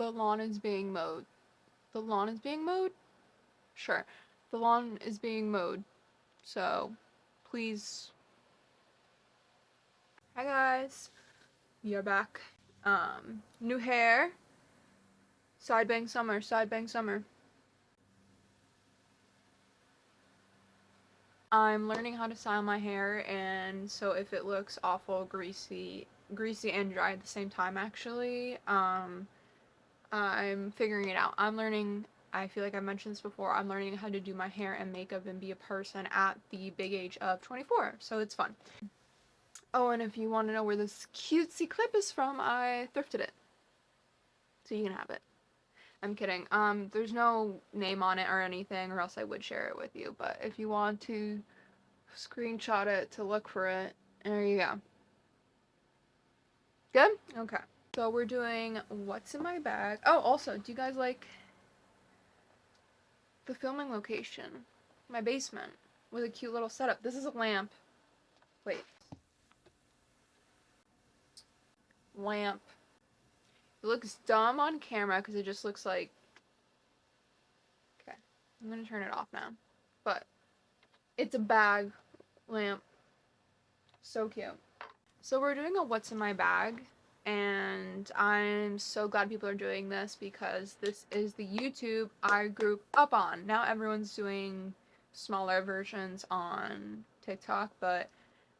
The lawn is being mowed. The lawn is being mowed? Sure. The lawn is being mowed. So, please. Hi guys. We are back. New hair. Side bang summer. Side bang summer. I'm learning how to style my hair, and so if it looks awful, greasy and dry at the same time, actually, I'm figuring it out. I'm learning, I feel like I mentioned this before, I'm learning how to do my hair and makeup and be a person at the big age of 24, so it's fun. Oh, and if you want to know where this cutesy clip is from, I thrifted it. So you can have it. I'm kidding. There's no name on it or anything, or else I would share it with you, but if you want to screenshot it to look for it, there you go. Good? Okay. So we're doing what's in my bag. Oh, also, do you guys like the filming location? My basement with a cute little setup. This is a lamp. Wait. Lamp. It looks dumb on camera because it just looks like... Okay. I'm gonna turn it off now. But it's a bag lamp. So cute. So we're doing a what's in my bag, and I'm so glad people are doing this because this is the YouTube I grew up on. Now everyone's doing smaller versions on TikTok, but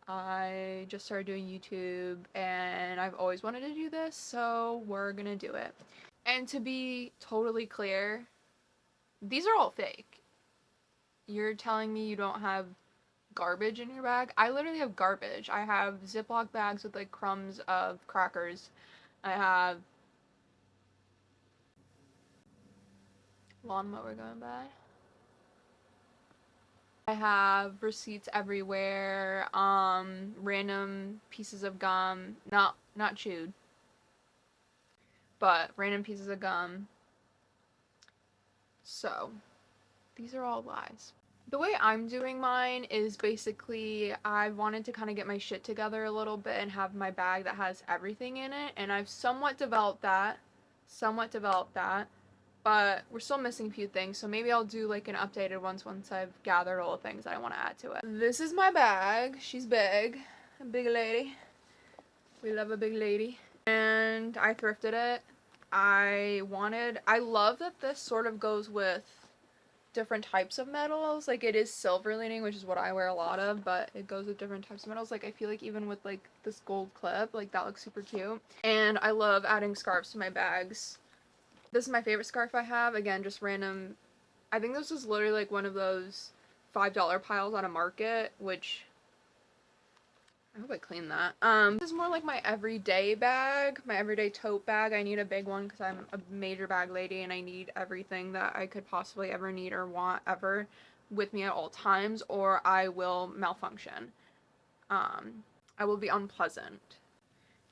I just started doing YouTube and I've always wanted to do this, so we're gonna do it. And to be totally clear, these are all fake. You're telling me you don't have garbage in your bag? I literally have garbage. I have Ziploc bags with like crumbs of crackers. I have lawnmower going by. I have receipts everywhere, random pieces of gum, not chewed, but random pieces of gum. So, these are all lies. The way I'm doing mine is basically I wanted to kind of get my shit together a little bit and have my bag that has everything in it, and I've somewhat developed that, but we're still missing a few things, so maybe I'll do like an updated once I've gathered all the things that I want to add to it. This is my bag. She's big. A big lady. We love a big lady. And I thrifted it. I love that this sort of goes with different types of metals. Like, it is silver leaning, which is what I wear a lot of, but it goes with different types of metals. Like, I feel like even with like this gold clip, like that looks super cute. And I love adding scarves to my bags. This is my favorite scarf I have. Again, just random. I think this was literally like one of those $5 piles on a market, which I hope I cleaned that. This is more like my everyday bag, my everyday tote bag. I need a big one because I'm a major bag lady and I need everything that I could possibly ever need or want ever with me at all times, or I will malfunction. I will be unpleasant.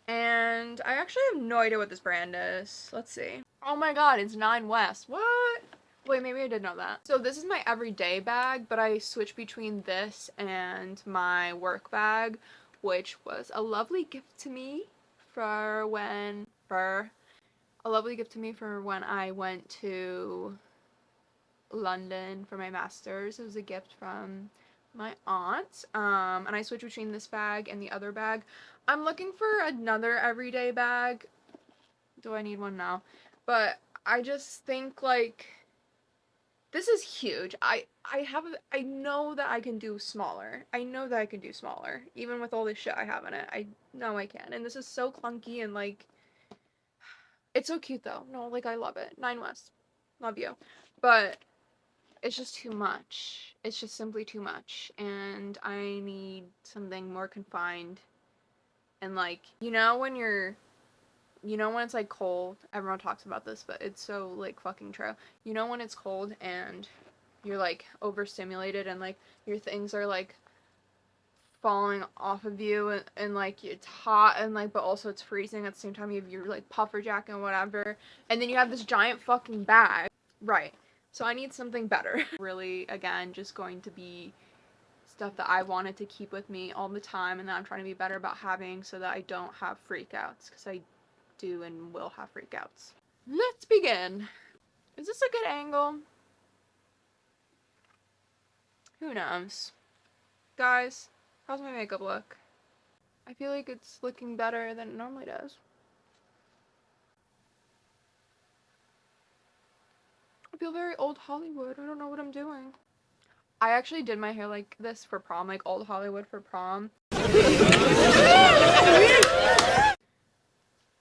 And I actually have no idea what this brand is. Let's see. Oh my god, it's Nine West. What? Wait, maybe I did know that. So this is my everyday bag, but I switch between this and my work bag, which was a lovely gift to me for when I went to London for my master's. It was a gift from my aunt. And I switch between this bag and the other bag. I'm looking for another everyday bag. Do I need one now? But I just think like this is huge. I know that I can do smaller. I know that I can do smaller even with all this shit I have in it. I know I can. And this is so clunky and like it's so cute though. No, like I love it. Nine West. Love you. But it's just too much. It's just simply too much and I need something more confined. And like, when it's like cold, everyone talks about this, but it's so like fucking true. You know when it's cold and you're like overstimulated and like your things are like falling off of you and like it's hot and like but also it's freezing at the same time. You have your like puffer jacket and whatever, and then you have this giant fucking bag. Right. So I need something better. Really, again, just going to be stuff that I wanted to keep with me all the time and that I'm trying to be better about having so that I don't have freakouts, because I do and will have freakouts. let's begin. Is this a good angle? Who knows? Guys, how's my makeup look? I feel like it's looking better than it normally does. I feel very old Hollywood. I don't know what I'm doing. I actually did my hair like this for prom, like old Hollywood for prom.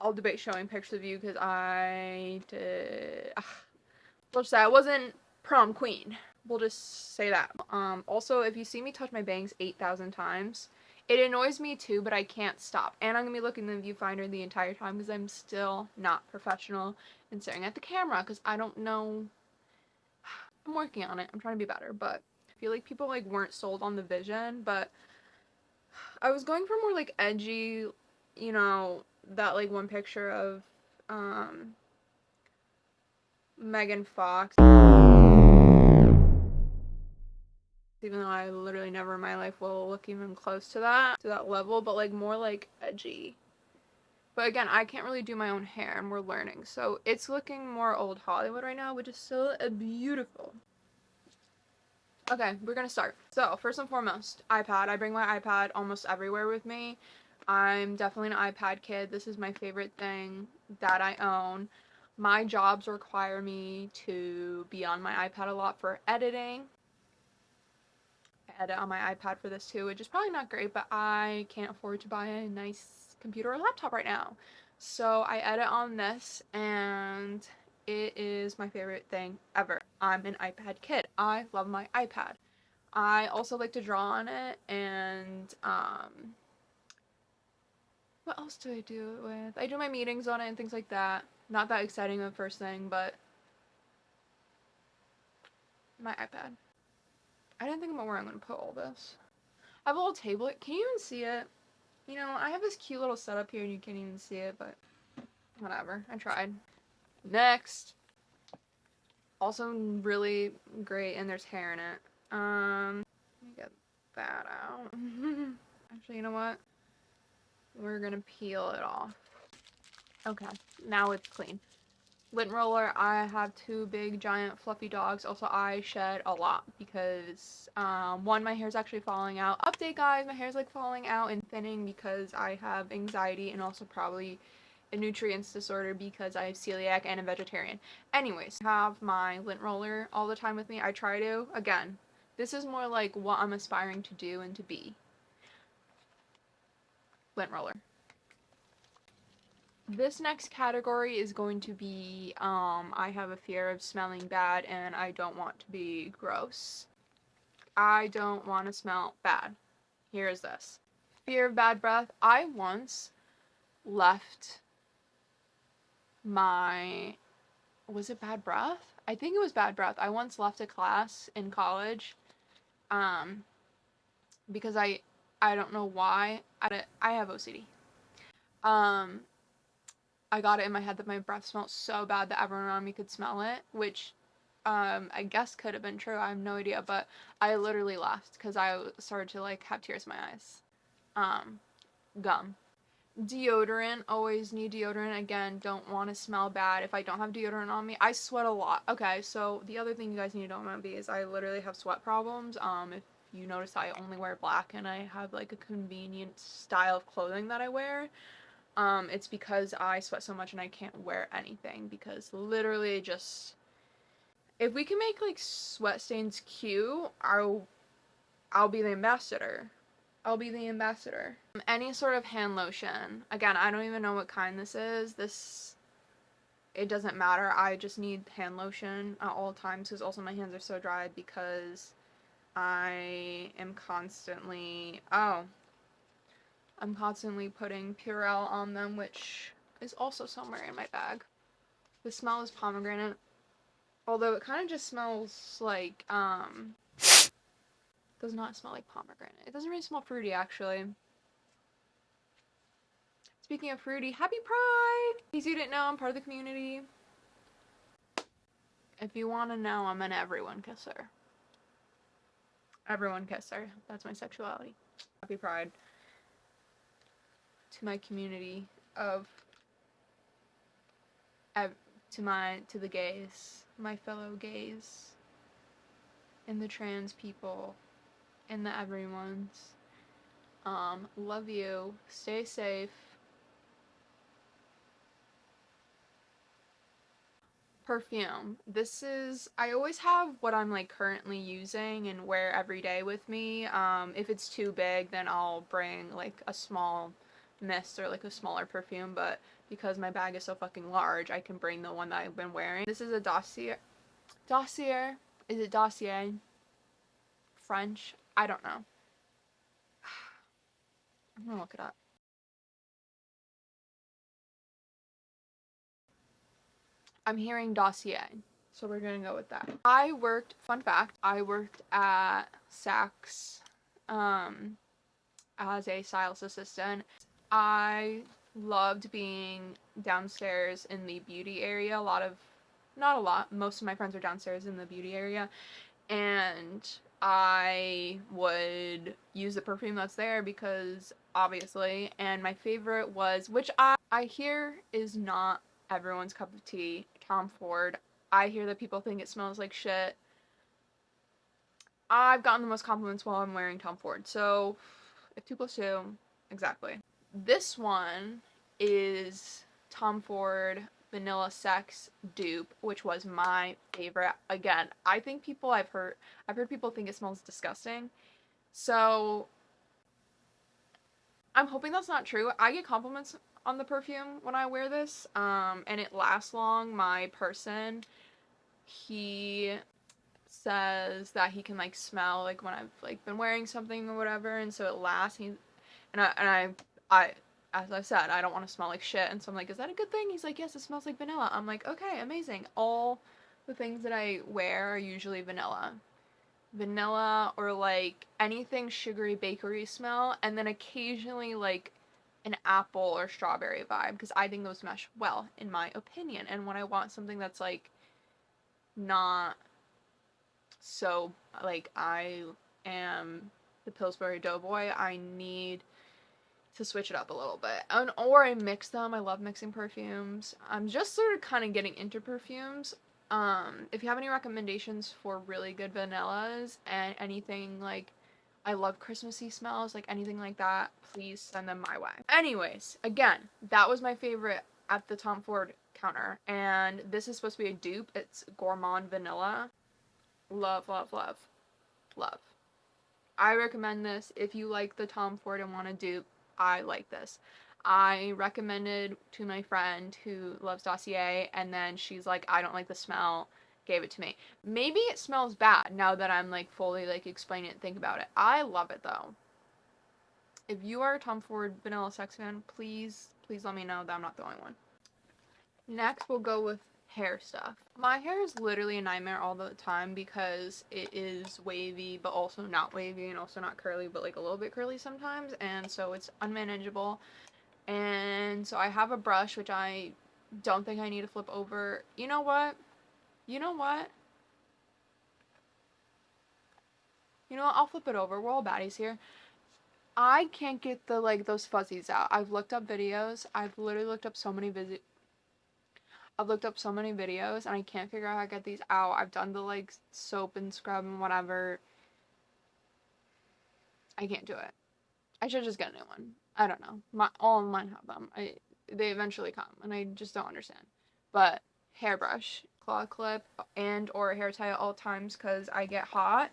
I'll debate showing pictures of you because I did. We'll just say I wasn't prom queen. We'll just say that. Also, if you see me touch my bangs 8,000 times, it annoys me too, but I can't stop. And I'm gonna be looking in the viewfinder the entire time because I'm still not professional in staring at the camera because I don't know. I'm working on it. I'm trying to be better, but I feel like people like weren't sold on the vision, but I was going for more like edgy, you know, that like one picture of Megan Fox. Even though I literally never in my life will look even close to that level, but like more like edgy. But again, I can't really do my own hair and we're learning. So it's looking more old Hollywood right now, which is still beautiful. Okay, we're gonna start. So first and foremost, iPad. I bring my iPad almost everywhere with me. I'm definitely an iPad kid. This is my favorite thing that I own. My jobs require me to be on my iPad a lot for editing. I edit on my iPad for this too, which is probably not great, but I can't afford to buy a nice computer or laptop right now. So I edit on this and it is my favorite thing ever. I'm an iPad kid. I love my iPad. I also like to draw on it and what else do I do it with? I do my meetings on it and things like that. Not that exciting of a first thing, but my iPad. I didn't think about where I'm going to put all this. I have a little table. Can you even see it? You know, I have this cute little setup here and you can't even see it, but whatever. I tried. Next. Also really great, and there's hair in it. Let me get that out. Actually, you know what? We're gonna peel it off. Okay, now it's clean. Lint roller, I have two big giant fluffy dogs. Also, I shed a lot because one, my hair's actually falling out. Update guys, my hair's like falling out and thinning because I have anxiety and also probably a nutrients disorder because I have celiac and a vegetarian. Anyways, I have my lint roller all the time with me. I try to. Again, this is more like what I'm aspiring to do and to be. Lint roller. This next category is going to be, I have a fear of smelling bad and I don't want to be gross. I don't want to smell bad. Here is this. Fear of bad breath. I once left my, was it bad breath? I think it was bad breath. I once left a class in college, because I don't know why. I have OCD. I got it in my head that my breath smelled so bad that everyone around me could smell it, which I guess could have been true. I have no idea, but I literally left because I started to like have tears in my eyes. Gum. Deodorant. Always need deodorant. Again, don't want to smell bad. If I don't have deodorant on me, I sweat a lot. Okay, so the other thing you guys need to know about me is I literally have sweat problems. If you notice, I only wear black and I have like a convenient style of clothing that I wear. It's because I sweat so much and I can't wear anything because literally just, if we can make like sweat stains cute, I'll be the ambassador. I'll be the ambassador. Any sort of hand lotion. Again, I don't even know what kind this is. It doesn't matter. I just need hand lotion at all times because also my hands are so dry because I am constantly, I'm constantly putting Purell on them, which is also somewhere in my bag. The smell is pomegranate. Although it kind of just smells like, does not smell like pomegranate. It doesn't really smell fruity, actually. Speaking of fruity, happy Pride! In case you didn't know, I'm part of the community. If you want to know, I'm an everyone kisser. Everyone kisser. That's my sexuality. Happy Pride. To my community of to the gays, my fellow gays, and the trans people, and the everyones. Love you. Stay safe. Perfume. This is, I always have what I'm like currently using and wear every day with me. If it's too big, then I'll bring like a small mist or like a smaller perfume, but because my bag is so fucking large, I can bring the one that I've been wearing. This is a Dossier. Is it Dossier? French? I don't know. I'm gonna look it up. I'm hearing Dossier, so we're gonna go with that. Fun fact, I worked at Saks as a stylist assistant. I loved being downstairs in the beauty area. Not a lot, most of my friends are downstairs in the beauty area, and I would use the perfume that's there because obviously, and my favorite was, which I hear is not everyone's cup of tea, Tom Ford. I hear that people think it smells like shit. I've gotten the most compliments while I'm wearing Tom Ford, so if 2 plus 2, exactly. This one is Tom Ford Vanilla Sex dupe, which was my favorite. Again, I think I've heard people think it smells disgusting. So I'm hoping that's not true. I get compliments on the perfume when I wear this, and it lasts long. My person, he says that he can like smell like when I've like been wearing something or whatever, and so it lasts. I as I said, I don't want to smell like shit, and so I'm like, is that a good thing? He's like, yes, it smells like vanilla. I'm like, okay, amazing. All the things that I wear are usually vanilla. Vanilla or like anything sugary bakery smell, and then occasionally like an apple or strawberry vibe, because I think those mesh well, in my opinion. And when I want something that's like not so, like, I am the Pillsbury Doughboy, I need to switch it up a little bit. Or I mix them. I love mixing perfumes. I'm just sort of kind of getting into perfumes. If you have any recommendations for really good vanillas and anything like, I love Christmassy smells, like anything like that, please send them my way. Anyways, again, that was my favorite at the Tom Ford counter, and this is supposed to be a dupe. It's Gourmand Vanilla. Love, love, love, love. I recommend this if you like the Tom Ford and want to dupe. I like this. I recommended to my friend who loves Dossier, and then she's like, I don't like the smell, gave it to me. Maybe it smells bad now that I'm like fully like explaining it and think about it. I love it though. If you are a Tom Ford Vanilla Sex fan, please let me know that I'm not the only one. Next, we'll go with hair stuff. My hair is literally a nightmare all the time because it is wavy, but also not wavy, and also not curly, but like a little bit curly sometimes, and so it's unmanageable. And so I have a brush, which I don't think I need to flip over. You know what? You know what? You know what? I'll flip it over. We're all baddies here. I can't get the, like, those fuzzies out. I've looked up videos. I've literally looked up so many videos, and I can't figure out how to get these out. I've done the like soap and scrub and whatever. I can't do it. I should just get a new one. I don't know. All of mine have them. They eventually come, and I just don't understand. But hairbrush, claw clip, and or hair tie at all times because I get hot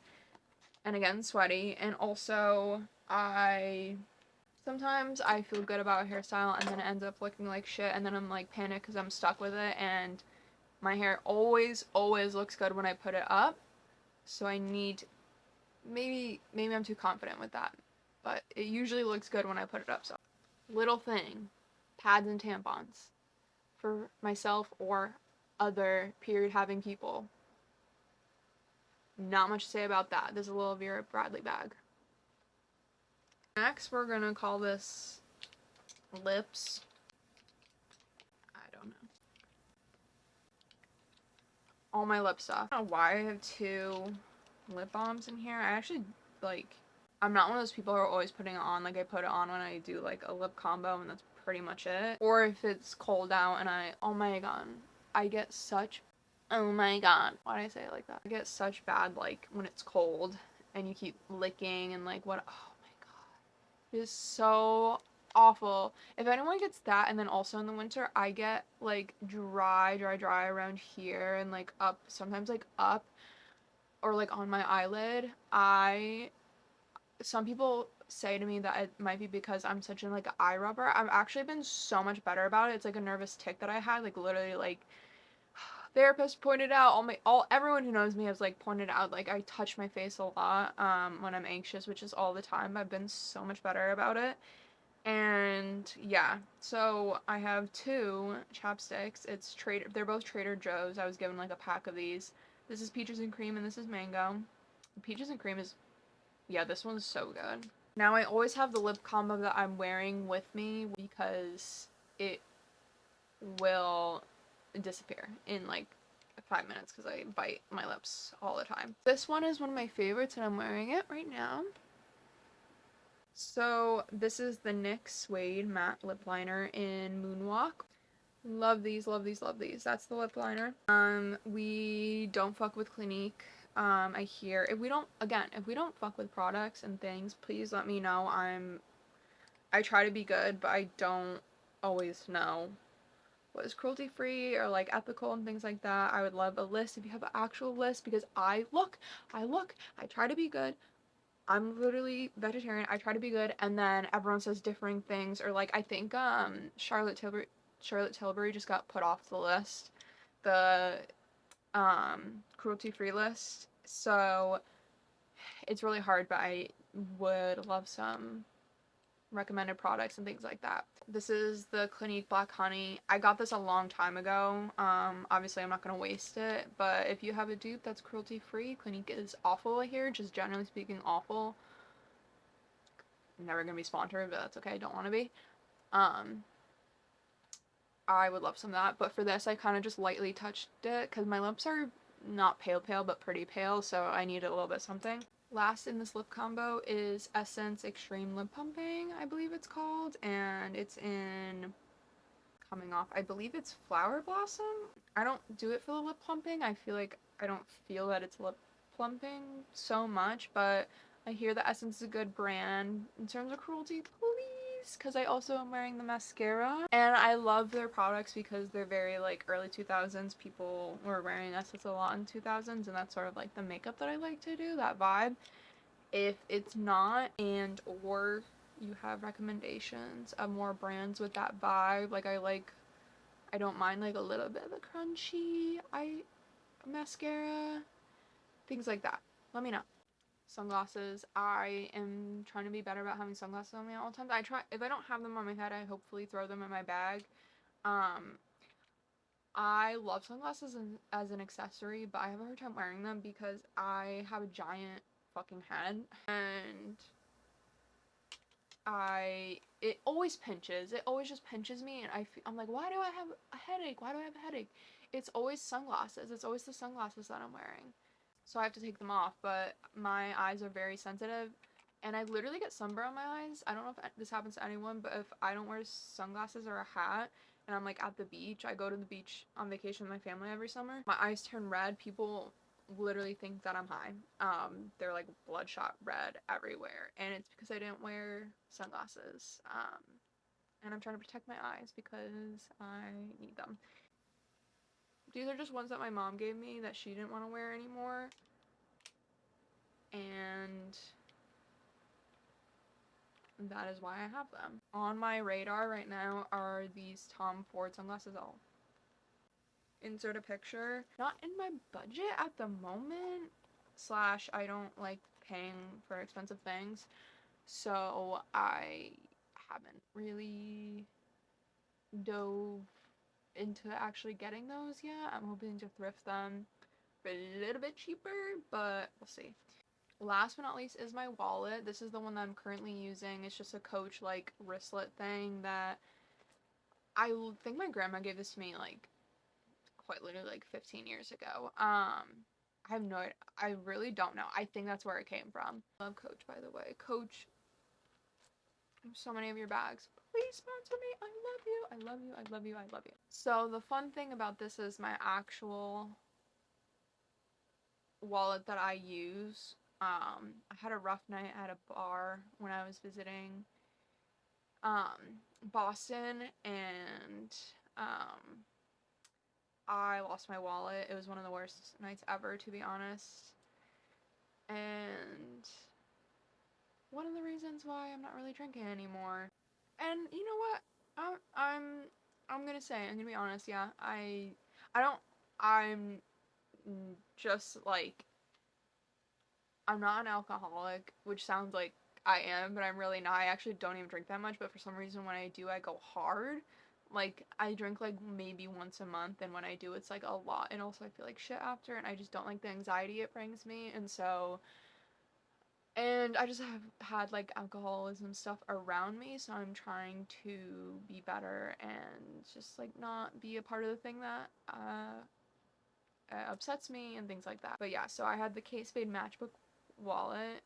and again sweaty, and also sometimes I feel good about a hairstyle and then it ends up looking like shit, and then I'm like panicked because I'm stuck with it, and my hair always looks good when I put it up. So I need, maybe I'm too confident with that, but it usually looks good when I put it up. So little thing, pads and tampons for myself or other period having people. Not much to say about that. This is a little Vera Bradley bag. Next, we're gonna call this lips. I don't know. All my lip stuff. I don't know why I have 2 lip balms in here. I actually, like, I'm not one of those people who are always putting it on. Like, I put it on when I do, like, a lip combo, and that's pretty much it. Or if it's cold out and oh my god. I get such, oh my god, why did I say it like that? I get such bad, like, when it's cold and you keep licking and like what, oh my god. It is so awful. If anyone gets that, and then also in the winter, I get like dry around here and like up, sometimes like up or like on my eyelid. Some people say to me that it might be because I'm such an like eye rubber. I've actually been so much better about it. It's like a nervous tick that I had, like literally like therapist pointed out, everyone who knows me has like pointed out like I touch my face a lot when I'm anxious, which is all the time. I've been so much better about it. And yeah, so I have two chapsticks. They're both Trader Joe's. I was given like a pack of these. This is peaches and cream and this is mango. Peaches and cream is, yeah, this one's so good. Now I always have the lip combo that I'm wearing with me because it will disappear in like 5 minutes because I bite my lips all the time. This one is one of my favorites and I'm wearing it right now. So this is the NYX Suede Matte Lip Liner in Moonwalk. Love these, love these, love these. That's the lip liner. We don't fuck with Clinique. I hear if we don't fuck with products and things, please let me know. I try to be good, but I don't always know what is cruelty free or like ethical and things like that. I would love a list if you have an actual list because I try to be good. I'm literally vegetarian. I try to be good, and then everyone says differing things, or like I think Charlotte Tilbury just got put off the list, the cruelty free list. So it's really hard, but I would love some recommended products and things like that. This is the Clinique Black Honey. I got this a long time ago. Obviously I'm not gonna waste it, but if you have a dupe that's cruelty free, Clinique is awful here, just generally speaking awful. I'm never gonna be sponsored, but that's okay, I don't want to be. I would love some of that, but for this I kind of just lightly touched it because my lips are not pale but pretty pale, so I needed a little bit something. Last in this lip combo is Essence Extreme Lip Pumping, I believe it's called, and it's in Coming Off. I believe it's Flower Blossom. I don't do it for the lip plumping. I feel like I don't feel that it's lip plumping so much, but I hear that Essence is a good brand. In terms of cruelty, please, because I also am wearing the mascara. And I love their products because they're very like early 2000s. People were wearing Essence a lot in 2000s, and that's sort of like the makeup that I like to do, that vibe. If it's not, and or you have recommendations of more brands with that vibe, like I don't mind like a little bit of the crunchy mascara, things like that, let me know. Sunglasses, I am trying to be better about having sunglasses on me at all times. If I don't have them on my head, I hopefully throw them in my bag. I love sunglasses as an accessory, but I have a hard time wearing them because I have a giant fucking head, and it always pinches. It always just pinches me, and I'm like, why do I have a headache? Why do I have a headache? It's always sunglasses. It's always the sunglasses that I'm wearing. So I have to take them off, but my eyes are very sensitive, and I literally get sunburn on my eyes. I don't know if this happens to anyone, but if I don't wear sunglasses or a hat, and I'm like at the beach, I go to the beach on vacation with my family every summer, my eyes turn red. People literally think that I'm high. They're like bloodshot red everywhere, and it's because I didn't wear sunglasses. And I'm trying to protect my eyes because I need them. These are just ones that my mom gave me that she didn't want to wear anymore, and that is why I have them. On my radar right now are these Tom Ford sunglasses. I'll insert a picture. Not in my budget at the moment, slash I don't like paying for expensive things, so I haven't really dove into actually getting those yet. I'm hoping to thrift them for a little bit cheaper, but we'll see. Last but not least is my wallet. This is the one that I'm currently using. It's just a Coach like wristlet thing that I think my grandma gave this to me like quite literally like 15 years ago. I have no idea. I really don't know. I think that's where it came from. I love Coach, by the way. Coach, so many of your bags. Please sponsor me. I love you. I love you. I love you. I love you. So the fun thing about this is my actual wallet that I use. I had a rough night at a bar when I was visiting Boston, and I lost my wallet. It was one of the worst nights ever, to be honest. And one of the reasons why I'm not really drinking anymore. And you know what? I'm gonna say, I'm gonna be honest, yeah. I don't I'm just like, I'm not an alcoholic, which sounds like I am, but I'm really not. I actually don't even drink that much, but for some reason when I do, I go hard. Like, I drink like maybe once a month, and when I do, it's like a lot. And also, I feel like shit after, and I just don't like the anxiety it brings me. And I just have had like alcoholism stuff around me, so I'm trying to be better and just like not be a part of the thing that upsets me and things like that. But yeah, so I had the Kate Spade Matchbox wallet,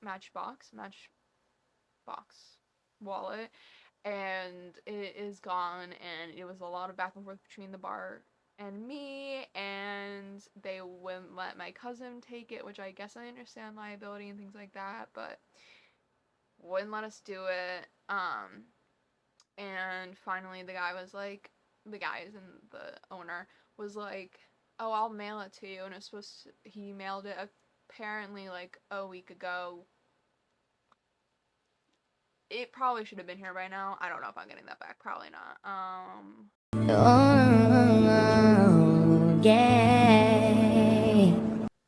and it is gone, and it was a lot of back and forth between the bar and me, and they wouldn't let my cousin take it, which I guess I understand liability and things like that, but wouldn't let us do it. And finally the guys and the owner was like, oh, I'll mail it to you, and he mailed it apparently like a week ago. It probably should have been here by now. I don't know if I'm getting that back. Probably not. Oh, yeah.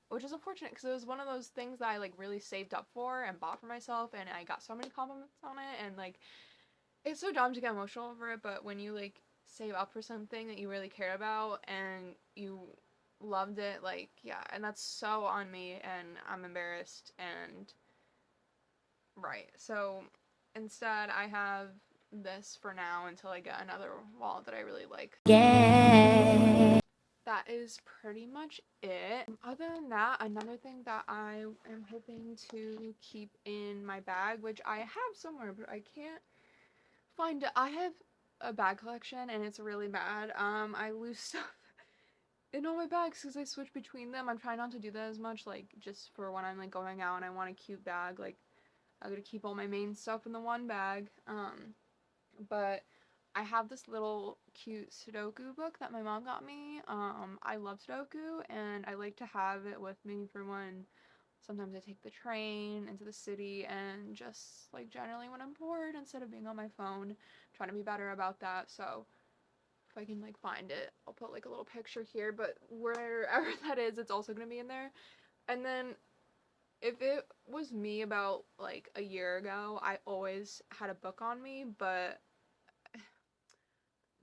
Which is unfortunate because it was one of those things that I like really saved up for and bought for myself, and I got so many compliments on it, and like, it's so dumb to get emotional over it, but when you like save up for something that you really care about and you loved it, like, yeah, and that's so on me, and I'm embarrassed. And right, so instead I have this for now until I get another wallet that I really like. Yeah. That is pretty much it. Other than that, another thing that I am hoping to keep in my bag, which I have somewhere, but I can't find it. I have a bag collection, and it's really bad. I lose stuff in all my bags because I switch between them. I'm trying not to do that as much, like, just for when I'm like going out and I want a cute bag. Like, I gotta keep all my main stuff in the one bag. But I have this little cute Sudoku book that my mom got me. I love Sudoku, and I like to have it with me for when sometimes I take the train into the city, and just like generally when I'm bored instead of being on my phone. I'm trying to be better about that. So if I can like find it, I'll put like a little picture here, but wherever that is, it's also gonna be in there. And then if it was me about like a year ago, I always had a book on me, but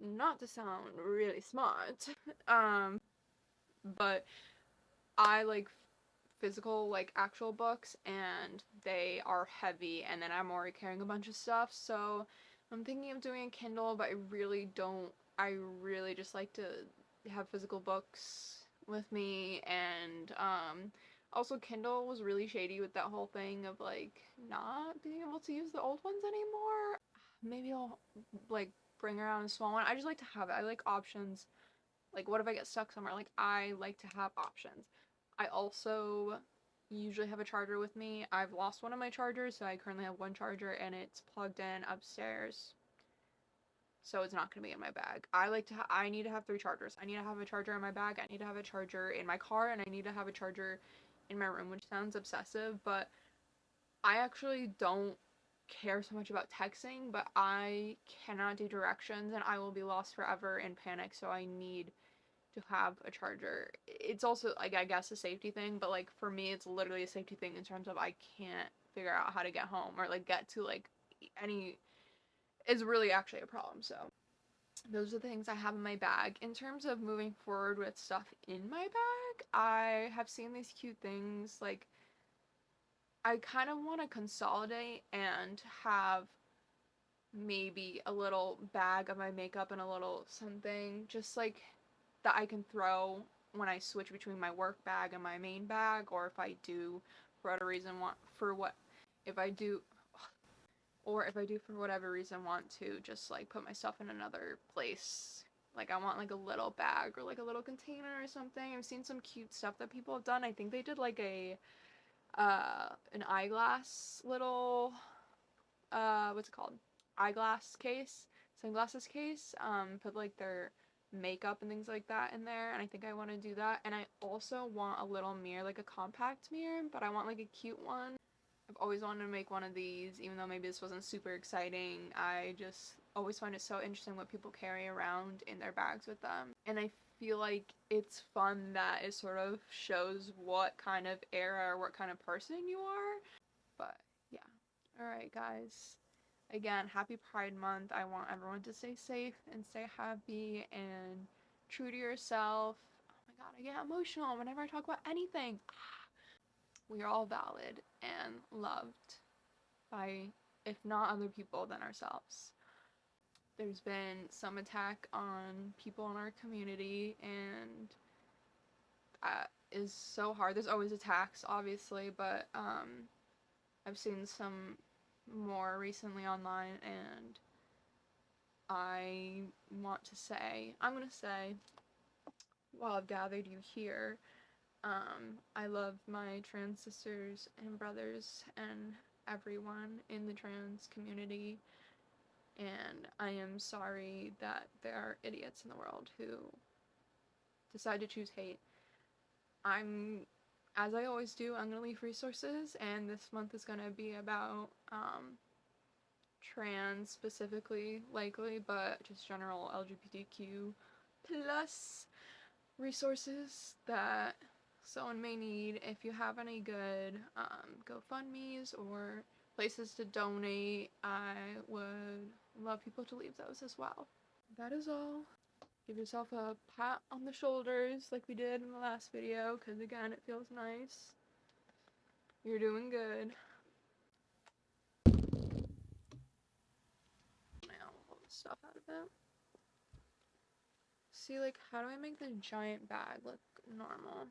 not to sound really smart, um, but I like physical, like actual books, and they are heavy, and then I'm already carrying a bunch of stuff, so I'm thinking of doing a Kindle, but I really don't. I really just like to have physical books with me, and also Kindle was really shady with that whole thing of like not being able to use the old ones anymore. Maybe I'll like bring around a small one. I just like to have it. I like options. Like, what if I get stuck somewhere? Like, I like to have options. I also usually have a charger with me. I've lost one of my chargers, so I currently have one charger, and it's plugged in upstairs, so it's not going to be in my bag. I need to have 3 chargers. I need to have a charger in my bag, I need to have a charger in my car, and I need to have a charger in my room, which sounds obsessive, but I actually don't care so much about texting, but I cannot do directions, and I will be lost forever in panic, so I need to have a charger. It's also like, I guess, a safety thing, but like for me it's literally a safety thing in terms of I can't figure out how to get home or like get to like any, is really actually a problem. So those are the things I have in my bag. In terms of moving forward with stuff in my bag, I have seen these cute things. Like, I kind of want to consolidate and have maybe a little bag of my makeup and a little something just like that I can throw when I switch between my work bag and my main bag, or if I do for whatever reason want for what if I do or if I do for whatever reason want to just like put my stuff in another place, like I want like a little bag or like a little container or something. I've seen some cute stuff that people have done. I think they did like a an eyeglass little what's it called, eyeglass case, sunglasses case, put like their makeup and things like that in there, and I think I want to do that. And I also want a little mirror, like a compact mirror, but I want like a cute one. I've always wanted to make one of these, even though maybe this wasn't super exciting. I just always find it so interesting what people carry around in their bags with them. And I feel like it's fun that it sort of shows what kind of era or what kind of person you are. But yeah. Alright, guys. Again, happy Pride Month. I want everyone to stay safe and stay happy and true to yourself. Oh my god, I get emotional whenever I talk about anything. We are all valid and loved by, if not other people, then ourselves. There's been some attack on people in our community, and that is so hard. There's always attacks, obviously, but I've seen some more recently online, and I'm gonna say, while I've gathered you here, I love my trans sisters and brothers and everyone in the trans community, and I am sorry that there are idiots in the world who decide to choose hate. As I always do, I'm gonna leave resources, and this month is gonna be about trans specifically, likely, but just general LGBTQ plus resources that someone may need. If you have any good GoFundMes or places to donate, I would love people to leave those as well. That is all. Give yourself a pat on the shoulders like we did in the last video, because again, it feels nice. You're doing good. Now, pull the stuff out of it. See, like, how do I make the giant bag look normal?